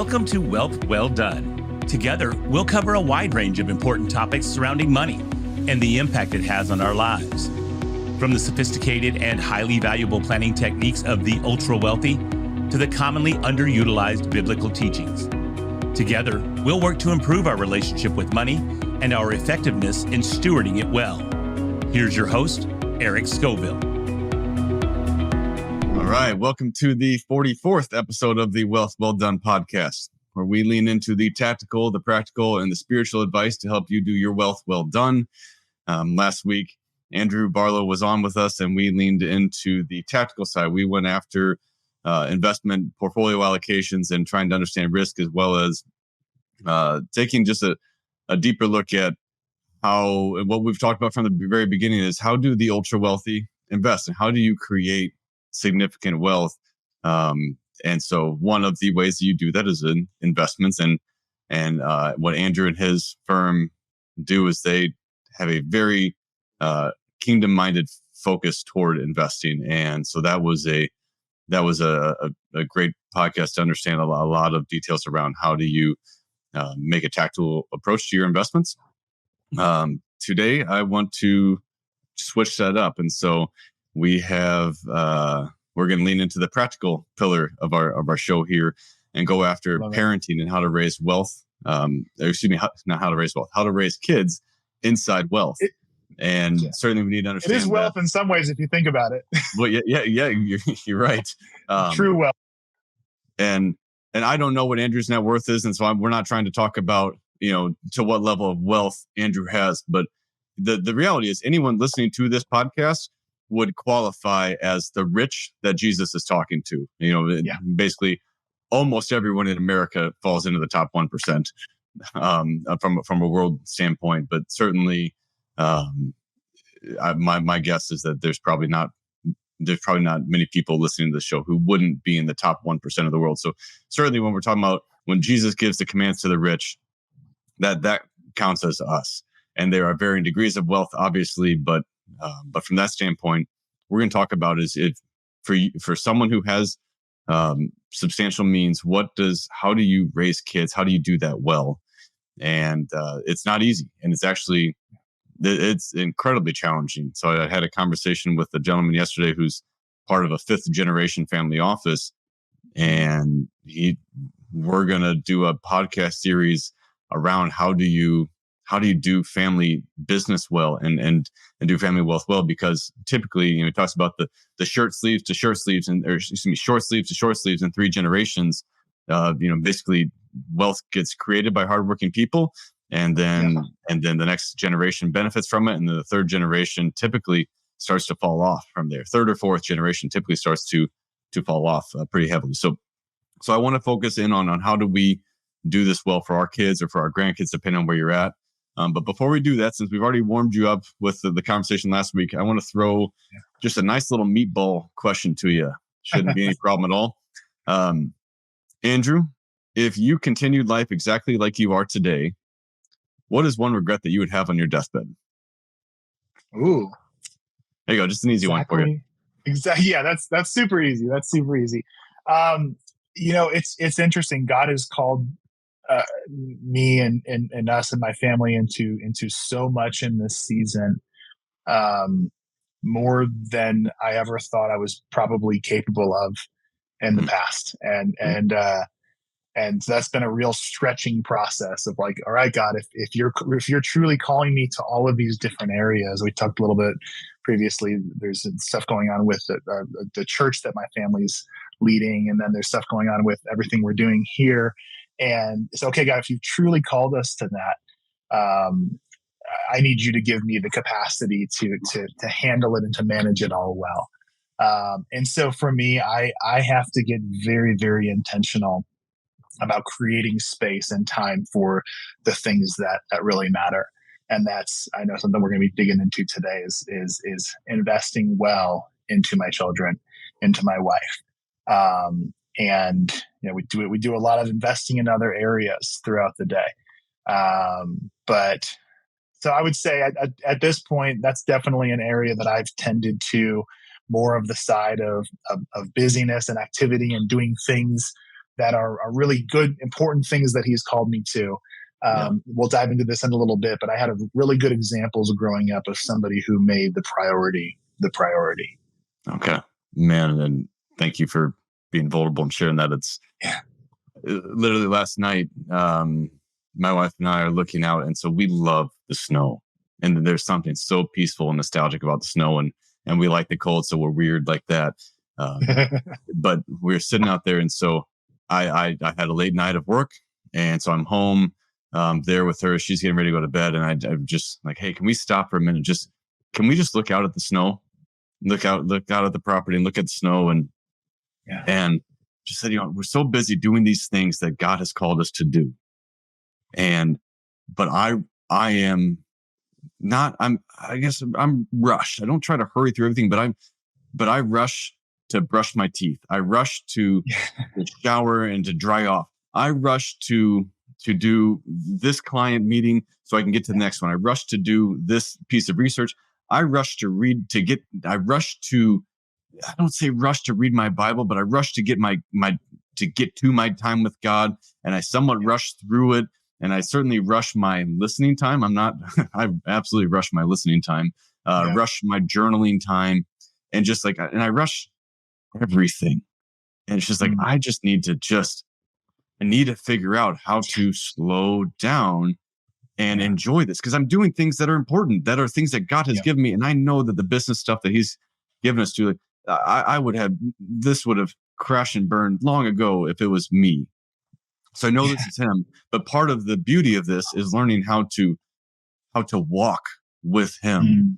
Welcome to Wealth Well Done. Together, we'll cover a wide range of important topics surrounding money and the impact it has on our lives. From the sophisticated and highly valuable planning techniques of the ultra-wealthy to the commonly underutilized biblical teachings. Together, we'll work to improve our relationship with money and our effectiveness in stewarding it well. Here's your host, Eric Scovill. All right, welcome to the 44th episode of the Wealth Well Done podcast, where we lean into the tactical, the practical, and the spiritual advice to help you do your wealth well done. Last week, Andrew Barlow was on with us, and we leaned into the tactical side. We went after investment portfolio allocations and trying to understand risk, as well as taking just a deeper look at how, and what we've talked about from the very beginning is how do the ultra wealthy invest and how do you create significant wealth. And so one of the ways that you do that is in investments. And what Andrew and his firm do is they have a very kingdom-minded focus toward investing. And so that was a great podcast to understand a lot of details around how do you make a tactical approach to your investments. Today, I want to switch that up. And so we have, we're going to lean into the practical pillar of our show here and go after parenting and how to raise wealth. Not how to raise wealth, how to raise kids inside wealth. Certainly we need to understand it is wealth in some ways if you think about it. Well, yeah, you're right. True wealth. And I don't know what Andrew's net worth is, and so we're not trying to talk about to what level of wealth Andrew has, but the reality is anyone listening to this podcast would qualify as the rich that Jesus is talking to. Basically, almost everyone in America falls into the top 1% from a world standpoint. But certainly, my guess is that there's probably not many people listening to the show who wouldn't be in the top 1% of the world. So certainly, when we're talking about when Jesus gives the commands to the rich, that counts as us. And there are varying degrees of wealth, obviously, but from that standpoint, we're going to talk about is if for someone who has substantial means, how do you raise kids? How do you do that well? And it's not easy, and it's incredibly challenging. So I had a conversation with a gentleman yesterday who's part of a 5th generation family office, and we're going to do a podcast series around how do you do family business well and do family wealth well, because typically, he talks about the short sleeves to short sleeves short sleeves to short sleeves in 3 generations. Basically wealth gets created by hardworking people, and then the next generation benefits from it, and then the 3rd generation typically starts to fall off from there. 3rd or 4th generation typically starts to fall off pretty heavily. So I want to focus in on how do we do this well for our kids or for our grandkids, depending on where you're at. But before we do that, since we've already warmed you up with the conversation last week, I want to throw just a nice little meatball question to you. Shouldn't be any problem at all. Andrew, if you continued life exactly like you are today, what is one regret that you would have on your deathbed? Ooh. There you go. Just an easy one for you. Exactly. Yeah, that's super easy. That's super easy. It's interesting. God has called me and us and my family into so much in this season, more than I ever thought I was probably capable of in the past. And that's been a real stretching process of like, all right, God, if you're truly calling me to all of these different areas. We talked a little bit previously, there's stuff going on with the church that my family's leading, and then there's stuff going on with everything we're doing here. And it's okay, God, if you've truly called us to that, I need you to give me the capacity to handle it and to manage it all well. And so for me, I have to get very, very intentional about creating space and time for the things that really matter. And that's, I know, something we're going to be digging into today is investing well into my children, into my wife. And we do a lot of investing in other areas throughout the day. But so I would say at this point, that's definitely an area that I've tended to more of the side of busyness and activity and doing things that are really good, important things that he's called me to. We'll dive into this in a little bit, but I had a really good examples growing up of somebody who made the priority the priority. Okay, man, and thank you for being vulnerable and sharing that. It's literally last night. My wife and I are looking out, and so we love the snow, and there's something so peaceful and nostalgic about the snow, and we like the cold, so we're weird like that. But we're sitting out there, and so I had a late night of work, and so I'm home there with her. She's getting ready to go to bed, and I'm just like, hey, can we stop for a minute? Can we just look out at the snow, look out at the property, and look at the snow, and just said, we're so busy doing these things that God has called us to do, but I am not. I guess I'm rushed. I don't try to hurry through everything, but I rush to brush my teeth. I rush to shower and to dry off. I rush to do this client meeting so I can get to the next one. I rush to do this piece of research. I rush to read I don't say rush to read my Bible, but I rush to get to my time with God, and I somewhat rush through it. And I certainly rush my listening time. I absolutely rush my listening time, rush my journaling time, and I rush everything. And it's just like, I need to figure out how to slow down and enjoy this, because I'm doing things that are important, that are things that God has given me. And I know that the business stuff that he's given us to, this would have crashed and burned long ago if it was me. So I know this is him, but part of the beauty of this is learning how to walk with him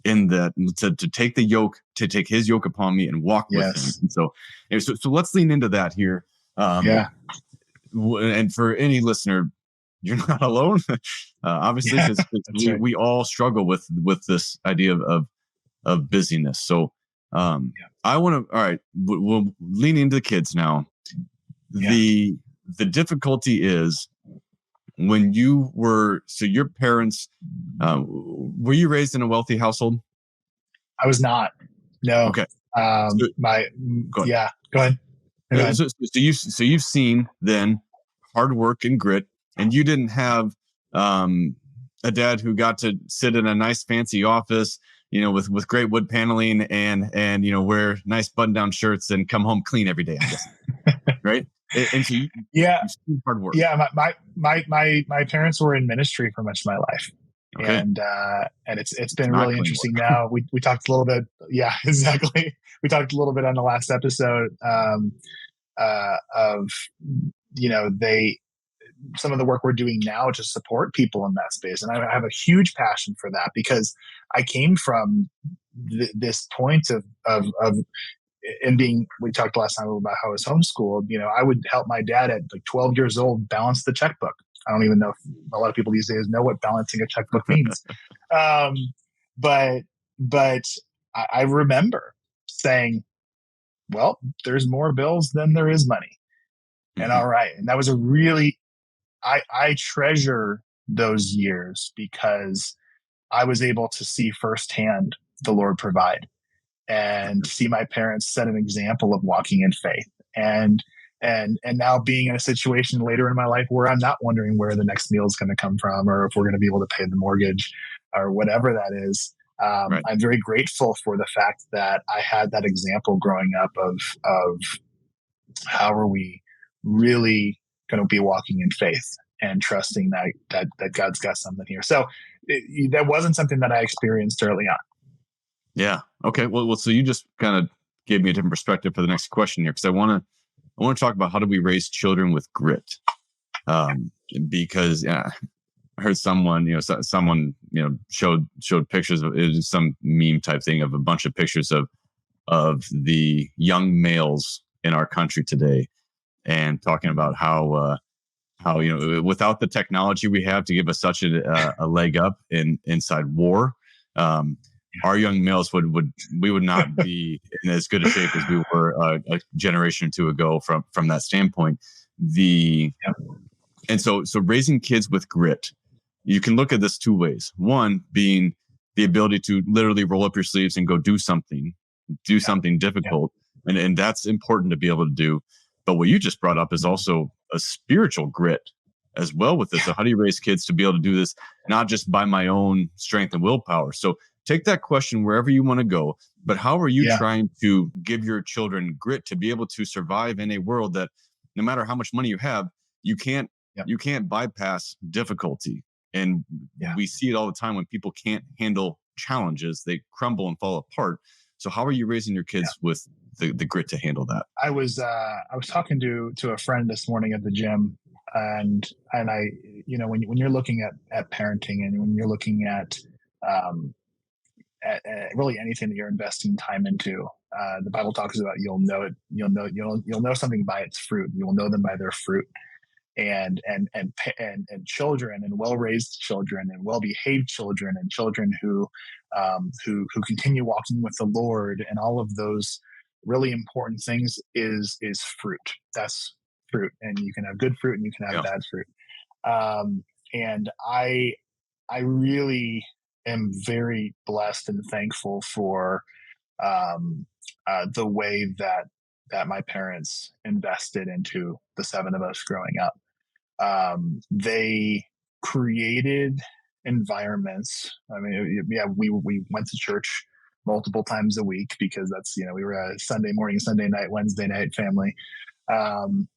in that, to take his yoke upon me and walk with him. And so let's lean into that here. And for any listener, you're not alone. Obviously, because we all struggle with this idea of busyness. So I want to. All right, we'll lean into the kids now. The difficulty is when your parents, were you raised in a wealthy household? I was not. No. Okay. Go ahead. So you've seen then hard work and grit, and you didn't have a dad who got to sit in a nice fancy office, with great wood paneling and wear nice button down shirts and come home clean every day, I guess. Right. And so you've seen hard work. Yeah. My parents were in ministry for much of my life. Okay. And it's been really interesting. Now we talked a little bit. Yeah, exactly. We talked a little bit on the last episode of some of the work we're doing now to support people in that space, and I have a huge passion for that, because I came from this point of and being. We talked last time about how I was homeschooled. I would help my dad at like 12 years old balance the checkbook. I don't even know if a lot of people these days know what balancing a checkbook means. But I remember saying, well, there's more bills than there is money. And all right. And that was I treasure those years because I was able to see firsthand the Lord provide and see my parents set an example of walking in faith. And now being in a situation later in my life where I'm not wondering where the next meal is going to come from, or if we're going to be able to pay the mortgage or whatever that is. I'm very grateful for the fact that I had that example growing up of how are we really going to be walking in faith and trusting that God's got something here. So that wasn't something that I experienced early on. Yeah. Okay. Well, so you just kind of gave me a different perspective for the next question here, because I want to talk about how do we raise children with grit? Because I heard someone showed pictures of, it was some meme type thing of a bunch of pictures of the young males in our country today, and talking about how without the technology we have to give us such a leg up inside war, our young males would not be in as good a shape as we were a generation or two ago from that standpoint. And so raising kids with grit, you can look at this two ways. One being the ability to literally roll up your sleeves and go do something difficult. And that's important to be able to do. But what you just brought up is also a spiritual grit as well with this. So how do you raise kids to be able to do this, not just by my own strength and willpower? So take that question wherever you want to go, but how are you trying to give your children grit to be able to survive in a world that no matter how much money you have, you can't bypass difficulty. And we see it all the time when people can't handle challenges, they crumble and fall apart. So how are you raising your kids with the grit to handle that? I was talking to a friend this morning at the gym, and I, when you're looking at parenting, and when you're looking at really anything that you're investing time into, the Bible talks about you'll know something by its fruit. You will know them by their fruit. And children, and well-raised children, and well-behaved children, and children who continue walking with the Lord, and all of those really important things is fruit. That's fruit, and you can have good fruit and you can have bad fruit. And I really am very blessed and thankful for the way that my parents invested into the seven of us growing up. They created environments. I mean, we went to church multiple times a week, because that's, we were a Sunday morning, Sunday night, Wednesday night family. And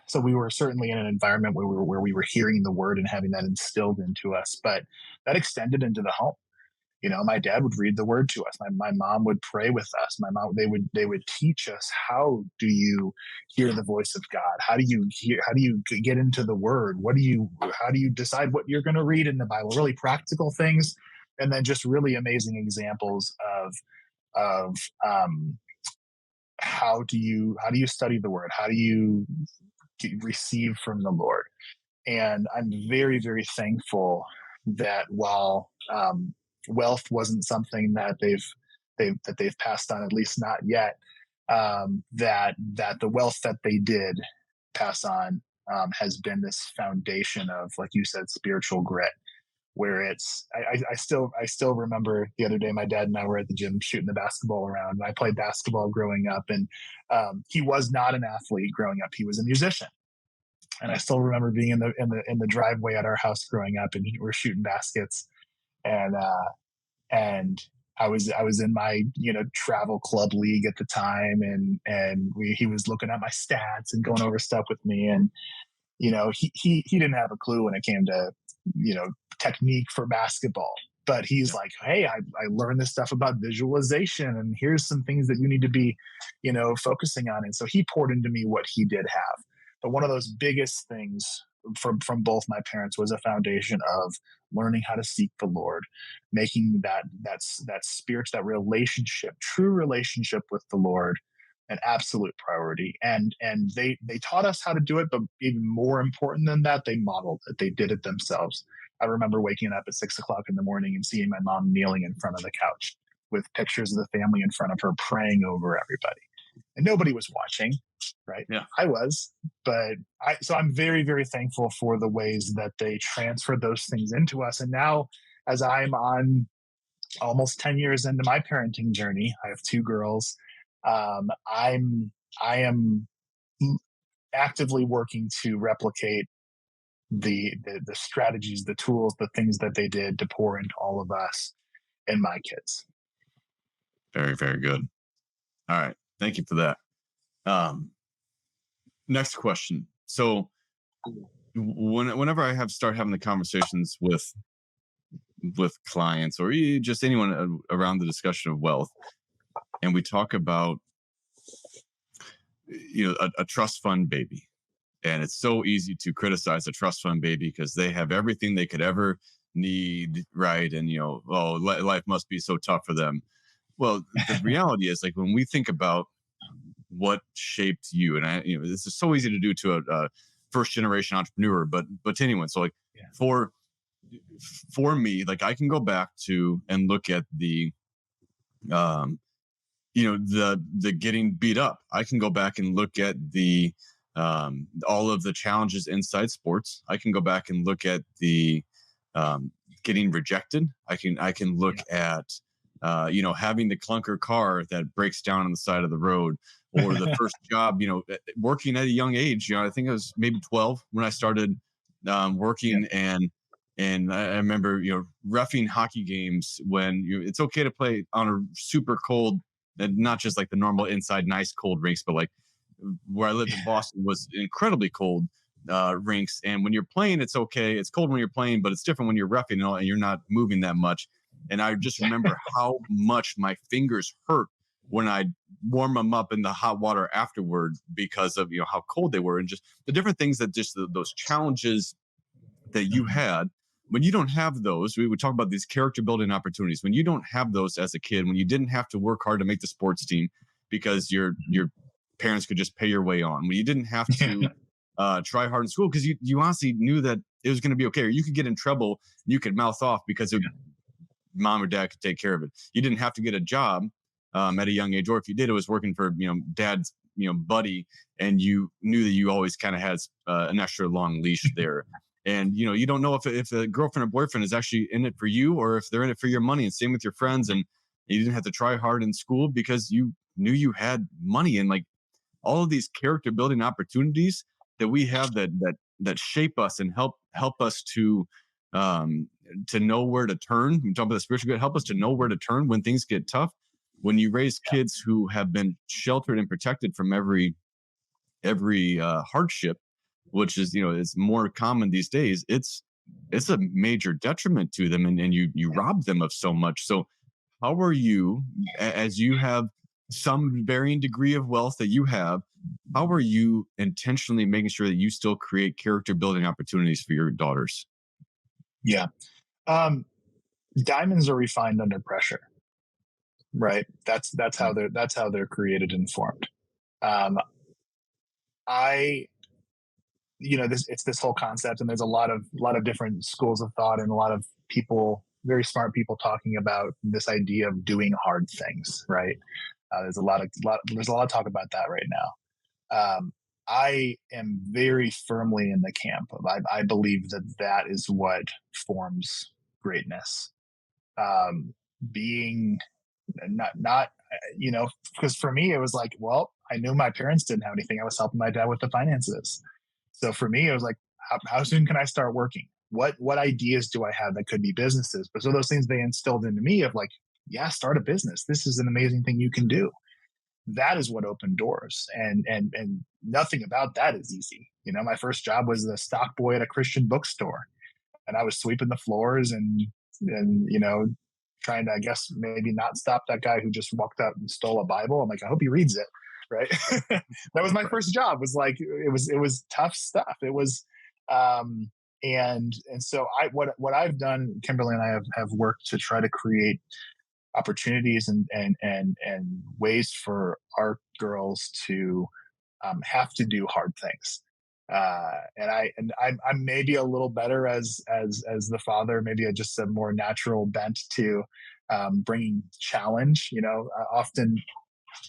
so we were certainly in an environment where we were hearing the word and having that instilled into us, but that extended into the home. My dad would read the word to us. My mom would pray with us. They would teach us, how do you hear the voice of God? How do you get into the word? How do you decide what you're going to read in the Bible? Really practical things. And then just really amazing examples of how do you study the word? How do you receive from the Lord? And I'm very, very thankful that while wealth wasn't something that they've passed on, at least not yet, that the wealth that they did pass on has been this foundation of, like you said, spiritual grit, where it's I still remember the other day, my dad and I were at the gym shooting the basketball around, and I played basketball growing up, and he was not an athlete growing up. He was a musician. And I still remember being in the driveway at our house growing up, and we're shooting baskets, and I was in my travel club league at the time, and he was looking at my stats and going over stuff with me, and he didn't have a clue when it came to technique for basketball, but he's like, hey, I learned this stuff about visualization, and here's some things that you need to be focusing on. And so he poured into me what he did have. But one of those biggest things from both my parents was a foundation of learning how to seek the Lord, making that spirit, that relationship, true relationship with the Lord, an absolute priority. And they taught us how to do it, but even more important than that, they modeled it. They did it themselves. I remember waking up at 6 o'clock in the morning and seeing my mom kneeling in front of the couch with pictures of the family in front of her, praying over everybody. And nobody was watching, right? Yeah. I was, but so I'm very, very thankful for the ways that they transferred those things into us. And now, as I'm on almost 10 years into my parenting journey, I have 2 girls. I am actively working to replicate the strategies, the tools, the things that they did to pour into all of us and my kids. Very, very good. All right. Thank you for that. Next question. So whenever I start having the conversations with clients, or just anyone around the discussion of wealth, and we talk about a trust fund baby, and it's so easy to criticize a trust fund baby because they have everything they could ever need, right? And life must be so tough for them. Well, the reality is, like, when we think about what shaped you, and this is so easy to do to a first generation entrepreneur, but to anyone. So like, for me, like, I can go back to and look at the the getting beat up. I can go back and look at the all of the challenges inside sports. I can go back and look at the getting rejected. I can look at having the clunker car that breaks down on the side of the road, or the first job, working at a young age. I think I was maybe 12 when I started working, and I remember, reffing hockey games when it's okay to play on a super cold, and not just like the normal inside nice cold rinks, but like where I lived in Boston was incredibly cold rinks. And when you're playing, it's okay. It's cold when you're playing, but it's different when you're reffing and you're not moving that much. And I just remember how much my fingers hurt when I warm them up in the hot water afterward because of how cold they were, and just the different things that just those challenges that you had. When you don't have those, we would talk about these character building opportunities. When you don't have those as a kid, when you didn't have to work hard to make the sports team because your parents could just pay your way on, when you didn't have to try hard in school because you honestly knew that it was going to be okay, or you could get in trouble and you could mouth off because mom or dad could take care of it. You didn't have to get a job at a young age, or if you did, it was working for dad's buddy, and you knew that you always kind of had an extra long leash there. And you don't know if a girlfriend or boyfriend is actually in it for you, or if they're in it for your money. And same with your friends. And you didn't have to try hard in school because you knew you had money. And like all of these character building opportunities that we have that shape us and help us to know where to turn. We talk about the spiritual good, help us to know where to turn when things get tough. When you raise kids who have been sheltered and protected from every hardship, which is is more common these days, it's a major detriment to them, and you rob them of so much. So how are you, as you have some varying degree of wealth that you have, how are you intentionally making sure that you still create character building opportunities for your daughters? Yeah. Diamonds are refined under pressure, right? That's how they're created and formed. It's this whole concept, and there's a lot of different schools of thought and a lot of people, very smart people, talking about this idea of doing hard things, right? There's a lot of talk about that right now. I am very firmly in the camp of I believe that is what forms greatness. Being not because for me it was like, well, I knew my parents didn't have anything. I was helping my dad with the finances. So for me, it was like, how soon can I start working? What ideas do I have that could be businesses? But so those things they instilled into me of like, yeah, start a business. This is an amazing thing you can do. That is what opened doors, and nothing about that is easy. My first job was the stock boy at a Christian bookstore, and I was sweeping the floors and trying to, I guess, maybe not stop that guy who just walked up and stole a Bible. I'm like, I hope he reads it. Right. That was my first job. Was like, it was tough stuff. It was, and so what I've done, Kimberly and I have worked to try to create opportunities and ways for our girls to have to do hard things. And I'm maybe a little better as the father, maybe just a more natural bent to bringing challenge. Often,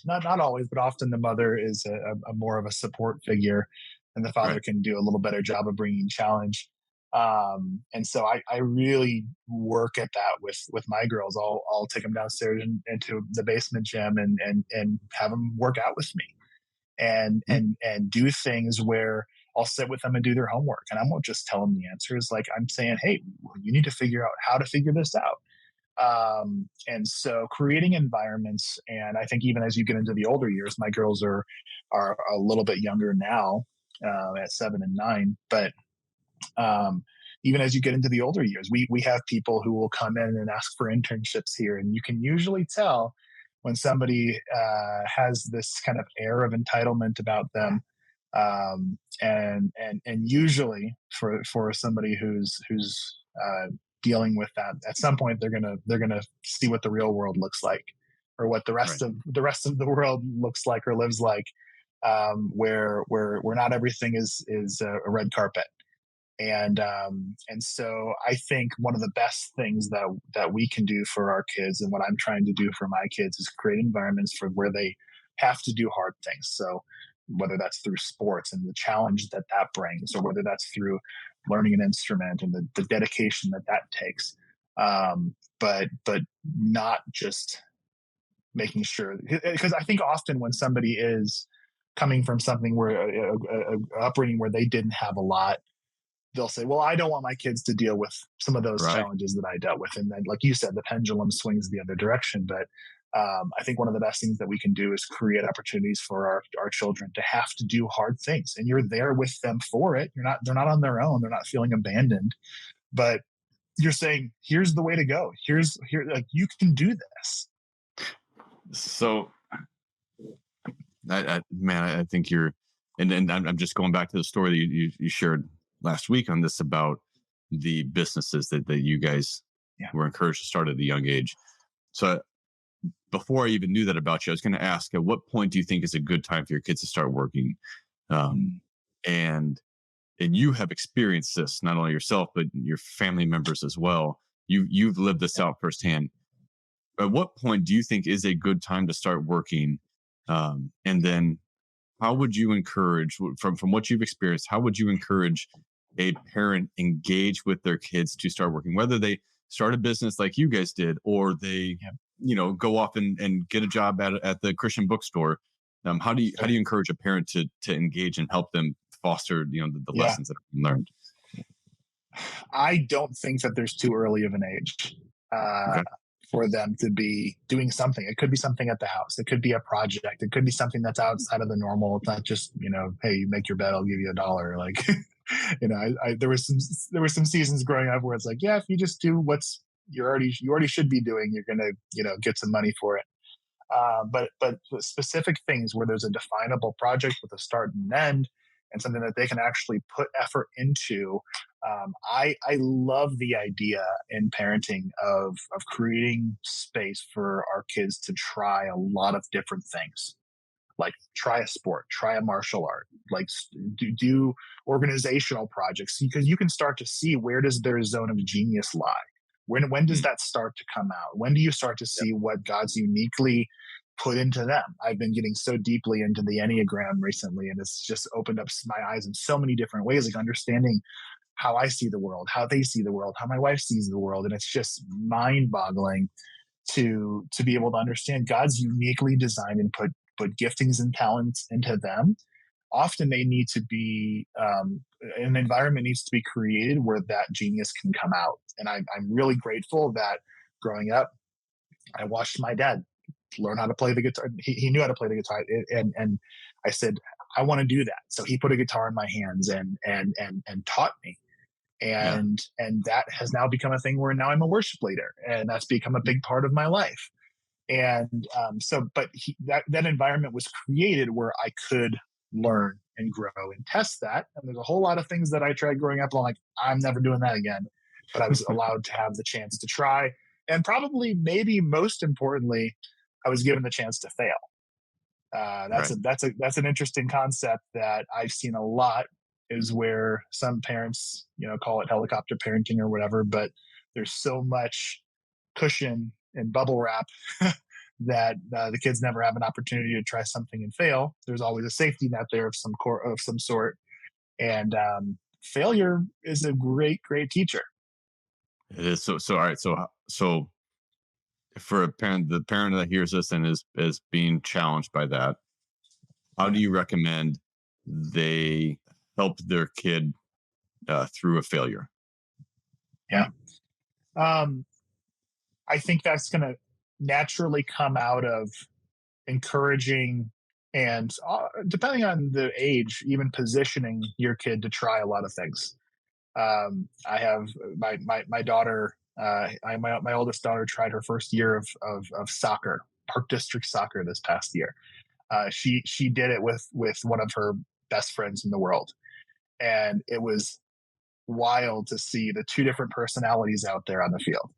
not always, but often the mother is a more of a support figure, and the father can do a little better job of bringing challenge. And so I really work at that with my girls. I'll take them downstairs into the basement gym and have them work out with me, and do things where I'll sit with them and do their homework. And I won't just tell them the answers. Like, I'm saying, hey, you need to figure out how to figure this out. And so creating environments, and I think even as you get into the older years, my girls are a little bit younger now, at 7 and 9, but even as you get into the older years, we have people who will come in and ask for internships here, and you can usually tell when somebody has this kind of air of entitlement about them, and usually for somebody who's dealing with that, at some point they're gonna see what the real world looks like, or what the rest of the world looks like or lives like, where not everything is a red carpet. And so I think one of the best things that we can do for our kids, and what I'm trying to do for my kids, is create environments for where they have to do hard things. So whether that's through sports and the challenge that brings, or whether that's through learning an instrument and the dedication that takes, But not just making sure, because I think often when somebody is coming from something where a upbringing where they didn't have a lot, they'll say, well, I don't want my kids to deal with some of those Right. challenges that I dealt with. And then, like you said, the pendulum swings the other direction. But I think one of the best things that we can do is create opportunities for our children to have to do hard things. And you're there with them for it. They're not on their own. They're not feeling abandoned, but you're saying, here's the way to go. Like, you can do this. So, I think you're, and I'm just going back to the story that you shared last week on this about the businesses that you guys were encouraged to start at a young age. So before I even knew that about you, I was going to ask, at what point do you think is a good time for your kids to start working? And you have experienced this, not only yourself, but your family members as well. You've lived this out firsthand. At what point do you think is a good time to start working? And then how would you encourage, from what you've experienced, how would you encourage a parent engage with their kids to start working, whether they start a business like you guys did, or they, go off and get a job at the Christian bookstore? How do you encourage a parent to engage and help them foster, the lessons that have been learned? I don't think that there's too early of an age for them to be doing something. It could be something at the house. It could be a project. It could be something that's outside of the normal. It's not just, hey, you make your bed, I'll give you $1. Like, there was some seasons growing up where it's like, yeah, if you just do what's you already should be doing, you're gonna, get some money for it. But specific things where there's a definable project with a start and an end, and something that they can actually put effort into. I love the idea in parenting of creating space for our kids to try a lot of different things, like try a sport, try a martial art, like do organizational projects, because you can start to see, where does their zone of genius lie? When does that start to come out? When do you start to see what God's uniquely put into them? I've been getting so deeply into the Enneagram recently, and it's just opened up my eyes in so many different ways, like understanding how I see the world, how they see the world, how my wife sees the world. And it's just mind-boggling to be able to understand God's uniquely designed and put giftings and talents into them. Often they need to be, an environment needs to be created where that genius can come out. And I'm really grateful that growing up, I watched my dad learn how to play the guitar. He knew how to play the guitar. And I said, I want to do that. So he put a guitar in my hands and taught me. And that has now become a thing where now I'm a worship leader, and that's become a big part of my life. And that environment was created where I could learn and grow and test that. And there's a whole lot of things that I tried growing up, and I'm like, I'm never doing that again. But I was allowed to have the chance to try. And probably, maybe most importantly, I was given the chance to fail. That's an interesting concept that I've seen a lot, is where some parents, call it helicopter parenting or whatever, but there's so much cushion and bubble wrap that the kids never have an opportunity to try something and fail. There's always a safety net there of some sort. And failure is a great teacher. It is. So all right. So for the parent that hears this and is being challenged by that, how do you recommend they help their kid through a failure? I think that's going to naturally come out of encouraging and, depending on the age, even positioning your kid to try a lot of things. I have my daughter. My oldest daughter tried her first year of soccer, Park District soccer, this past year. She did it with one of her best friends in the world, and it was wild to see the two different personalities out there on the field.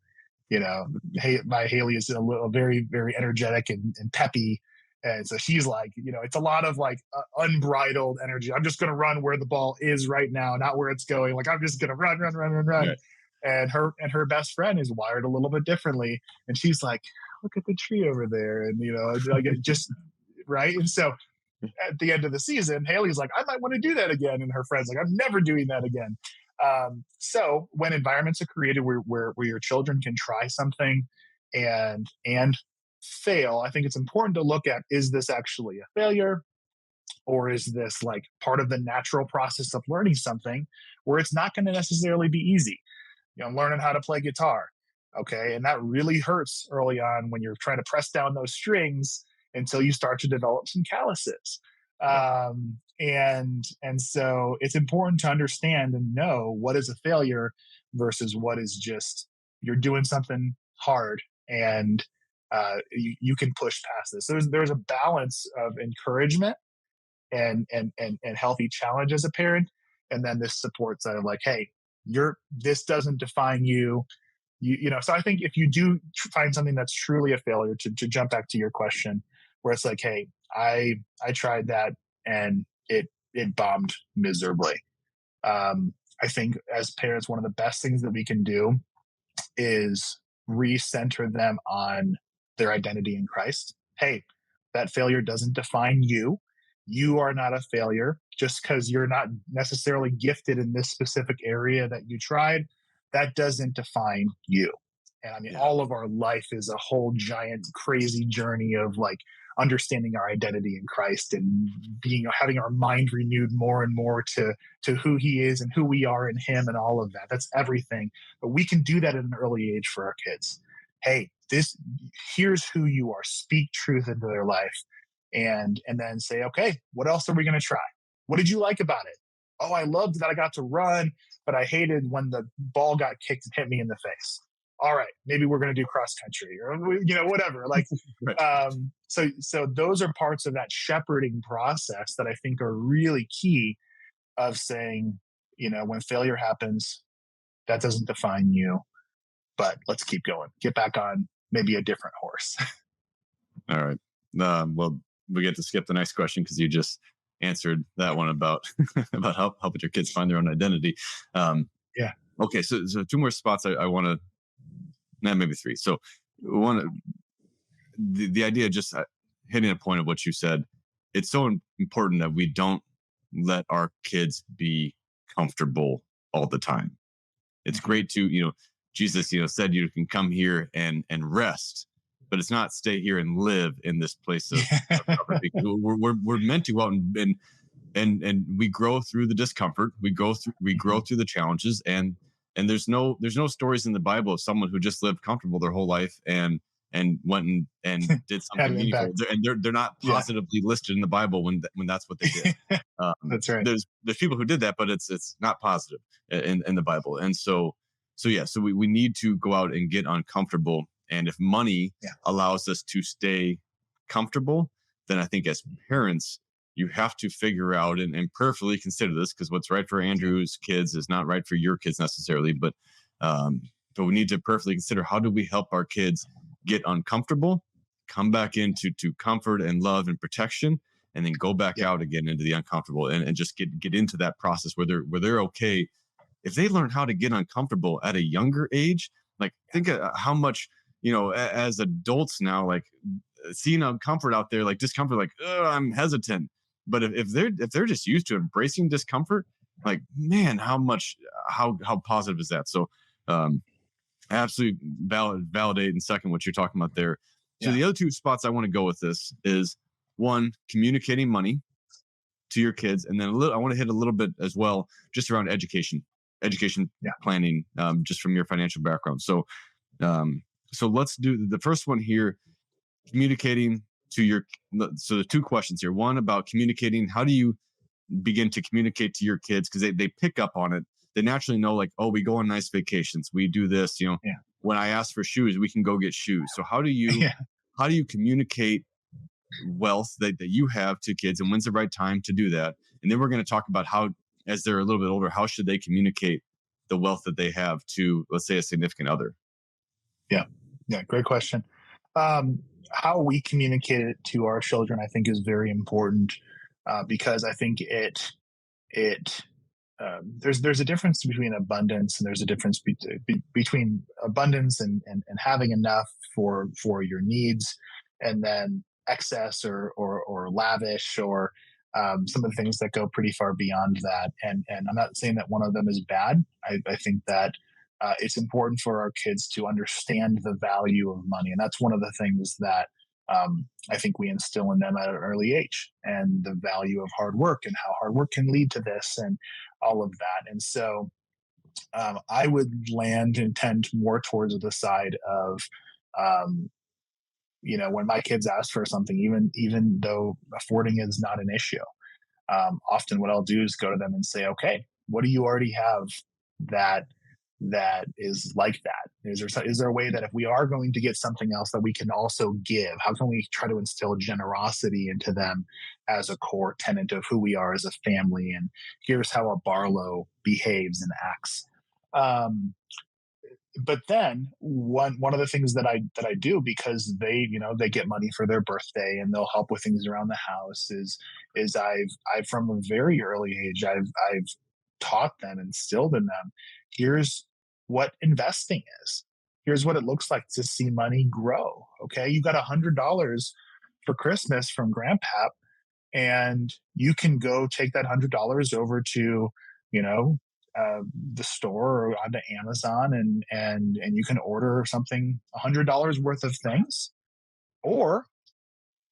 My Haley is a very, very energetic and peppy. And so she's like, it's a lot of like unbridled energy. I'm just going to run where the ball is right now, not where it's going. Like, I'm just going to run. Right. And her best friend is wired a little bit differently. And she's like, look at the tree over there. And, like, just right. And so at the end of the season, Haley's like, I might want to do that again. And her friend's like, I'm never doing that again. So when environments are created where your children can try something and fail, I think it's important to look at, is this actually a failure? Or is this like part of the natural process of learning something where it's not going to necessarily be easy? Learning how to play guitar. Okay. And that really hurts early on when you're trying to press down those strings until you start to develop some calluses. And so it's important to understand and know what is a failure versus what is just you're doing something hard and you can push past this. There's a balance of encouragement and healthy challenge as a parent, and then this support side of like, hey, this doesn't define you. So I think if you do find something that's truly a failure, to jump back to your question, where it's like, hey, I tried that and it bombed miserably. I think as parents, one of the best things that we can do is recenter them on their identity in Christ. Hey, that failure doesn't define you. You are not a failure just because you're not necessarily gifted in this specific area that you tried. That doesn't define you. And I mean, all of our life is a whole giant, crazy journey of like understanding our identity in Christ and having our mind renewed more and more to who He is and who we are in Him and all of that. That's everything. But we can do that at an early age for our kids. Hey, here's who you are. Speak truth into their life. And then say, okay, what else are we going to try? What did you like about it? Oh, I loved that I got to run, but I hated when the ball got kicked and hit me in the face. All right, maybe we're going to do cross country or whatever. Like, right. So those are parts of that shepherding process that I think are really key of saying, when failure happens, that doesn't define you, but let's keep going. Get back on maybe a different horse. All right. Well, we get to skip the next question because you just answered that one about helping your kids find their own identity. Yeah. Okay. So two more spots I want to, maybe three. So the idea, just hitting a point of what you said, it's so important that we don't let our kids be comfortable all the time. It's great to, Jesus, said you can come here and rest, but it's not stay here and live in this place of comfort. We're meant to go out and we grow through the discomfort. We grow through the challenges, and there's no stories in the Bible of someone who just lived comfortable their whole life and went and did something meaningful. And they're not positively listed in the Bible when that's what they did. That's right. There's people who did that, but it's not positive in the Bible. And so we need to go out and get uncomfortable. And if money allows us to stay comfortable, then I think as parents, you have to figure out and prayerfully consider this, because what's right for Andrew's kids is not right for your kids necessarily. But we need to prayerfully consider, how do we help our kids get uncomfortable, come back into comfort and love and protection, and then go back out again into the uncomfortable and just get into that process where they're okay. If they learn how to get uncomfortable at a younger age, like think of how much, as adults now, like seeing discomfort out there, like discomfort, like, oh, I'm hesitant. But if they're just used to embracing discomfort, like, man, how positive is that? So absolutely validate and second what you're talking about there. So the other two spots I want to go with this is, one, communicating money to your kids, and then I want to hit a little bit as well just around education planning, just from your financial background. So let's do the first one here, communicating to so the two questions here. One about communicating. How do you begin to communicate to your kids? Because they pick up on it. They naturally know, like, oh, we go on nice vacations. We do this, when I ask for shoes, we can go get shoes. So how do you communicate wealth that you have to kids, and when's the right time to do that? And then we're going to talk about how, as they're a little bit older, how should they communicate the wealth that they have to, let's say, a significant other? Yeah. Great question. How we communicate it to our children, I think, is very important, because I think there's a difference between abundance, and there's a difference between abundance and having enough for your needs, and then excess or lavish or some of the things that go pretty far beyond that. And I'm not saying that one of them is bad. I think that it's important for our kids to understand the value of money. And that's one of the things that I think we instill in them at an early age, and the value of hard work and how hard work can lead to this and all of that. And so I would land and tend more towards the side of, um, when my kids ask for something, even though affording is not an issue, often what I'll do is go to them and say, okay, what do you already have that is like that? Is there a way that if we are going to get something else that we can also give? How can we try to instill generosity into them as a core tenet of who we are as a family? And here's how a Barlow behaves and acts. But then one of the things that I do, because they get money for their birthday and they'll help with things around the house, is I've from a very early age I've taught them, instilled in them, here's what investing is. Here's what it looks like to see money grow. Okay, you got $100 for Christmas from Grandpap, and you can go take that $100 over to, you know, the store or onto Amazon, and you can order something $100 worth of things. Or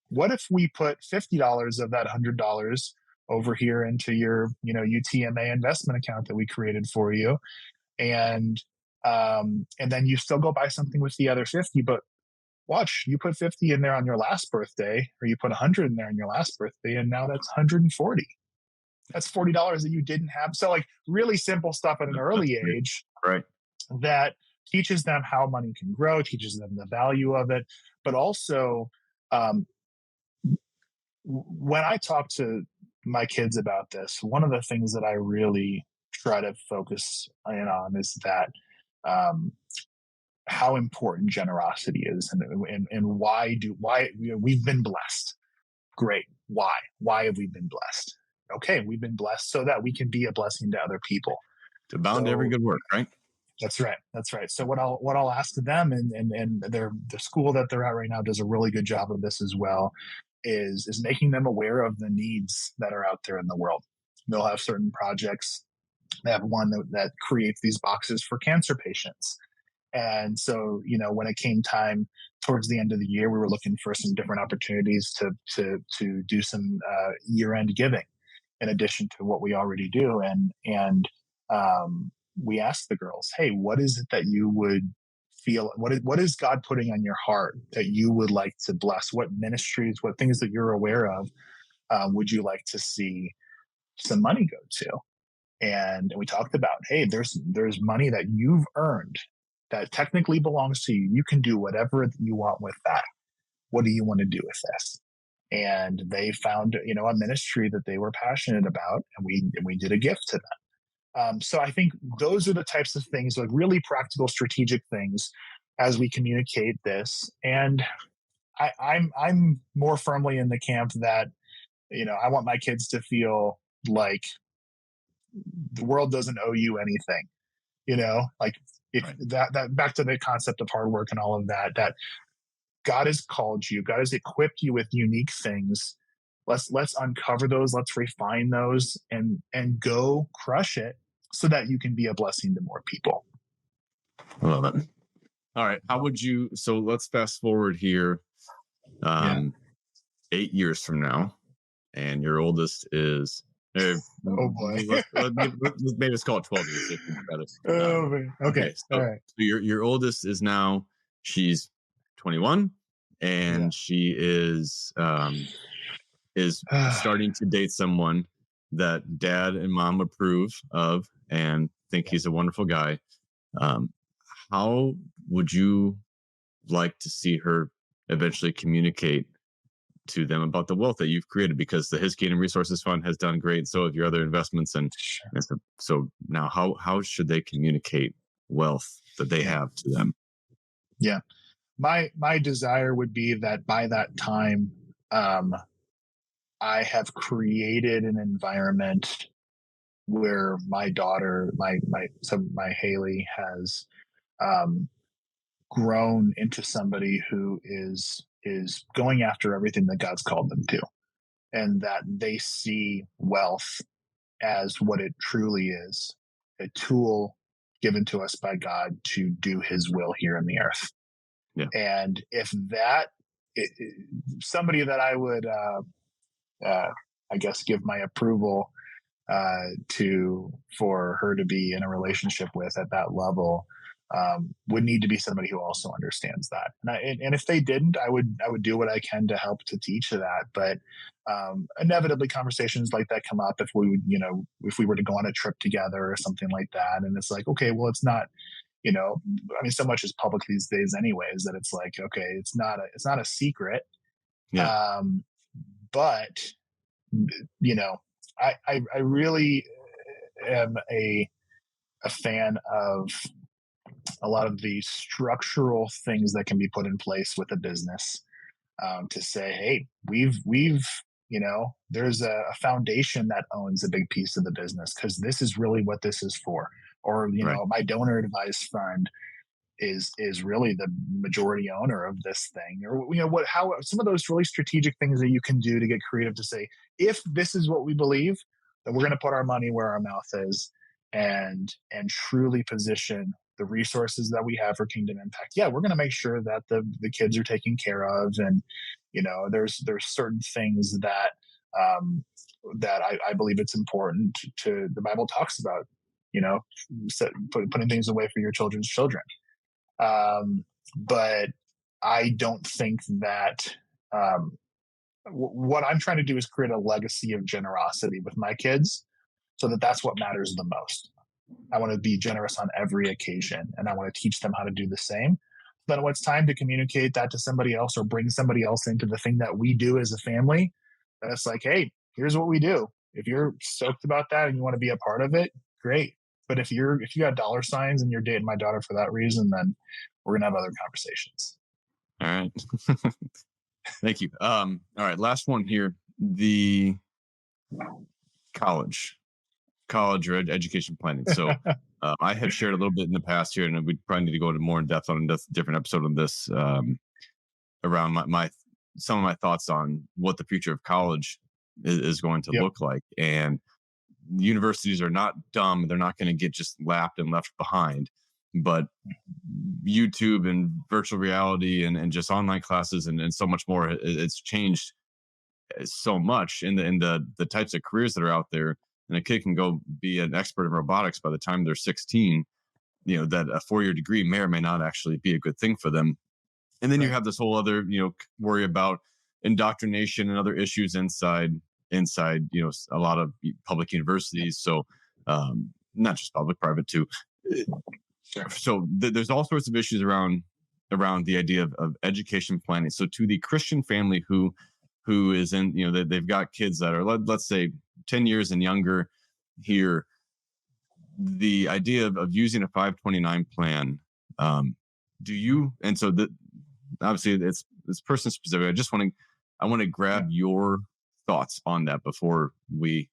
what if we put $50 of that $100 over here into your UTMA investment account that we created for you, and then you still go buy something with the other 50, but watch, you put 50 in there on your last birthday, or you put 100 in there on your last birthday, and now that's 140. That's $40 that you didn't have. So like really simple stuff at an early age, right, that teaches them how money can grow, teaches them the value of it. But also, when I talk to my kids about this, one of the things that I really try to focus in on is that how important generosity is, and why we've been blessed. Great. Why have we been blessed? Okay, we've been blessed so that we can be a blessing to other people. To bound every good work, right? That's right. That's right. So what I'll ask them, and the school that they're at right now does a really good job of this as well, is making them aware of the needs that are out there in the world. They'll have certain projects. They have one that creates these boxes for cancer patients. And so, when it came time towards the end of the year, we were looking for some different opportunities to do some year-end giving in addition to what we already do. And we asked the girls, hey, what is it that you would feel? What is God putting on your heart that you would like to bless? What ministries, what things that you're aware of would you like to see some money go to? And we talked about, hey, there's money that you've earned that technically belongs to you. You can do whatever you want with that. What do you want to do with this? And they found, a ministry that they were passionate about, and we did a gift to them. So I think those are the types of things, like really practical, strategic things, as we communicate this. And I'm more firmly in the camp that, I want my kids to feel like the world doesn't owe you anything. Like if right. that back to the concept of hard work and all of that God has called you, God has equipped you with unique things. Let's uncover those, let's refine those, and go crush it so that you can be a blessing to more people. I love it. All right. How would you, so let's fast forward here 8 years from now, and your oldest is, oh boy. maybe let's call it 12 years. Okay. So, all right. So your oldest is now, she's 21, and she is starting to date someone that dad and mom approve of and think he's a wonderful guy. How would you like to see her eventually communicate to them about the wealth that you've created? Because the His Kingdom Resources Fund has done great, and so have your other investments. And so now, how should they communicate wealth that they have to them? Yeah, my desire would be that by that time, I have created an environment where my daughter, my Haley, has grown into somebody who is going after everything that God's called them to. and that they see wealth as what it truly is, a tool given to us by God to do his will here in the earth. Yeah. And if that, somebody that I would, I guess, give my approval for her to be in a relationship with at that level, would need to be somebody who also understands that. And if they didn't, I would do what I can to help to teach that. But inevitably, conversations like that come up if we would, if we were to go on a trip together or something like that. And it's like, okay, well, it's not, I mean, so much is public these days, anyways, that it's like, okay, it's not a secret. Yeah. But I really am a fan of a lot of the structural things that can be put in place with a business, to say, hey, we've there's a foundation that owns a big piece of the business because this is really what this is for. Or Right. my donor advised fund is really the majority owner of this thing. Or how some of those really strategic things that you can do to get creative to say, if this is what we believe, then we're going to put our money where our mouth is and truly position the resources that we have for kingdom impact. Yeah, we're going to make sure that the kids are taken care of, and there's certain things that that I believe it's important to. The Bible talks about putting things away for your children's children. But I don't think that what I'm trying to do is create a legacy of generosity with my kids, so that's what matters the most. I want to be generous on every occasion, and I want to teach them how to do the same. Then when it's time to communicate that to somebody else or bring somebody else into the thing that we do as a family, then it's like, hey, here's what we do. If you're stoked about that and you want to be a part of it, great. But if you got dollar signs and you're dating my daughter for that reason, then we're gonna have other conversations. All right. Thank you. All right. Last one here. The college or education planning. So I have shared a little bit in the past here, and we probably need to go into more in depth on a different episode on this, around some of my thoughts on what the future of college is going to look like. And universities are not dumb. They're not going to get just lapped and left behind. But YouTube and virtual reality and just online classes and so much more, it's changed so much in the types of careers that are out there. And a kid can go be an expert in robotics by the time they're 16. That a 4-year degree may or may not actually be a good thing for them. And then you have this whole other worry about indoctrination and other issues inside a lot of public universities. So not just public, private too. Sure. So there's all sorts of issues around the idea of education planning. So to the Christian family who is in, they've got kids that are, let's say 10 years and younger here, the idea of using a 529 plan, do you, and so obviously it's person specific. I want to grab your thoughts on that before we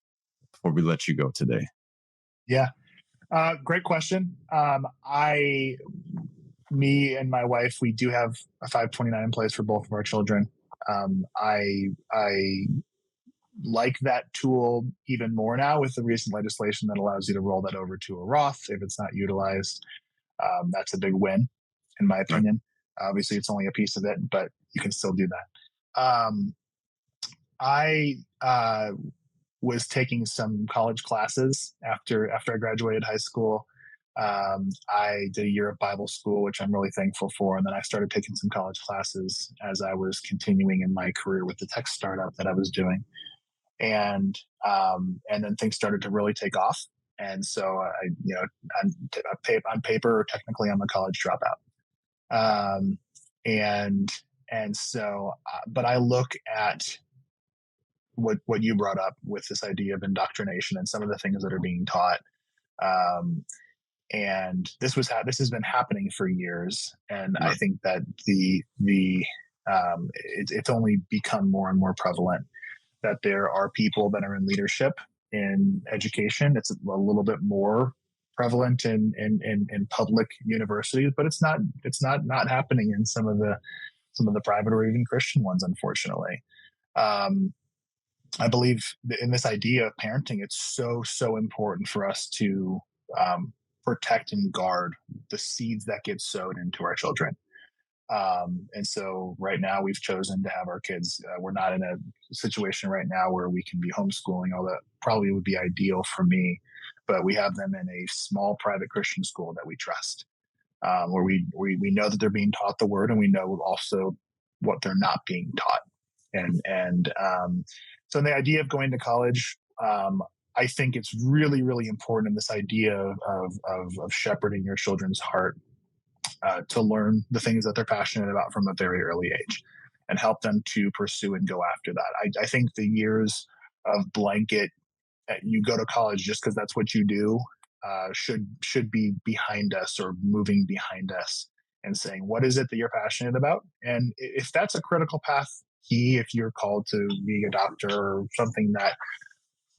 let you go today. Yeah. Great question. Me and my wife, we do have a 529 in place for both of our children. I like that tool even more now with the recent legislation that allows you to roll that over to a Roth if it's not utilized. That's a big win, in my opinion. Right. Obviously, it's only a piece of it, but you can still do that. I was taking some college classes after I graduated high school. I did a year of Bible school, which I'm really thankful for. And then I started taking some college classes as I was continuing in my career with the tech startup that I was doing. And then things started to really take off. And so on paper, technically I'm a college dropout. But I look at what you brought up with this idea of indoctrination and some of the things that are being taught. And this has been happening for years. And I think that it's only become more and more prevalent that there are people that are in leadership in education. It's a little bit more prevalent in public universities, but it's not happening in some of the private or even Christian ones, unfortunately. I believe in this idea of parenting, it's so important for us to protect and guard the seeds that get sowed into our children. And so right now we've chosen to have our kids. We're not in a situation right now where we can be homeschooling, although that probably would be ideal for me. But we have them in a small private Christian school that we trust, where we know that they're being taught the word, and we know also what they're not being taught. And so the idea of going to college, I think it's really important in this idea of shepherding your children's heart, to learn the things that they're passionate about from a very early age, and help them to pursue and go after that. I think the years of blanket, you go to college just because that's what you do, should be behind us, or moving behind us, and saying, what is it that you're passionate about? And if that's a critical path, if you're called to be a doctor or something that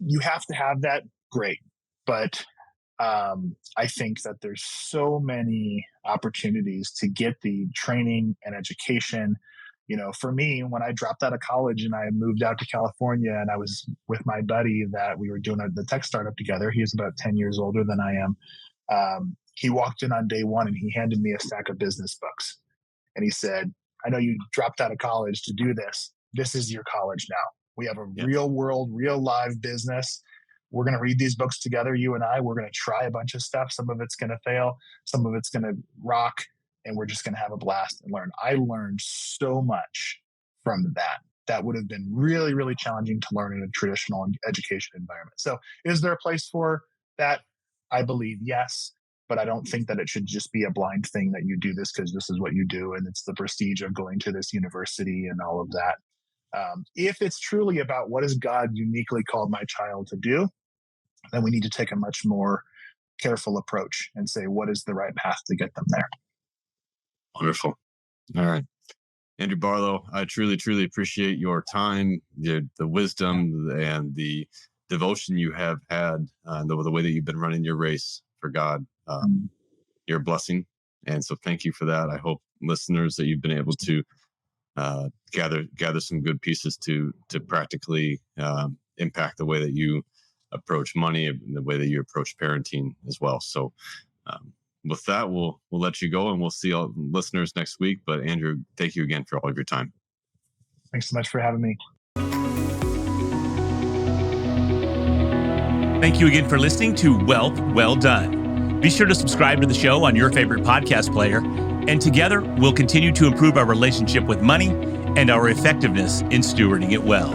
you have to have that, great. But I think that there's so many opportunities to get the training and education. For me, when I dropped out of college and I moved out to California, and I was with my buddy that we were doing the tech startup together. He is about 10 years older than I am. He walked in on day one and he handed me a stack of business books. And he said, I know you dropped out of college to do this. This is your college now. We have a real world, real live business. We're going to read these books together, you and I. We're going to try a bunch of stuff. Some of it's going to fail. Some of it's going to rock. And we're just going to have a blast and learn. I learned so much from that. That would have been really challenging to learn in a traditional education environment. So is there a place for that? I believe yes. But I don't think that it should just be a blind thing that you do this because this is what you do, and it's the prestige of going to this university and all of that. If it's truly about what has God uniquely called my child to do, then we need to take a much more careful approach and say, what is the right path to get them there? Wonderful. All right. Andrew Barlow, I truly appreciate your time, the wisdom, and the devotion you have had, the way that you've been running your race for God. You're a blessing. And so thank you for that. I hope listeners that you've been able to gather some good pieces to practically impact the way that you approach money and the way that you approach parenting as well. So with that, we'll let you go, and we'll see all listeners next week. But Andrew, thank you again for all of your time. Thanks so much for having me. Thank you again for listening to Wealth Well Done. Be sure to subscribe to the show on your favorite podcast player, and together we'll continue to improve our relationship with money and our effectiveness in stewarding it well.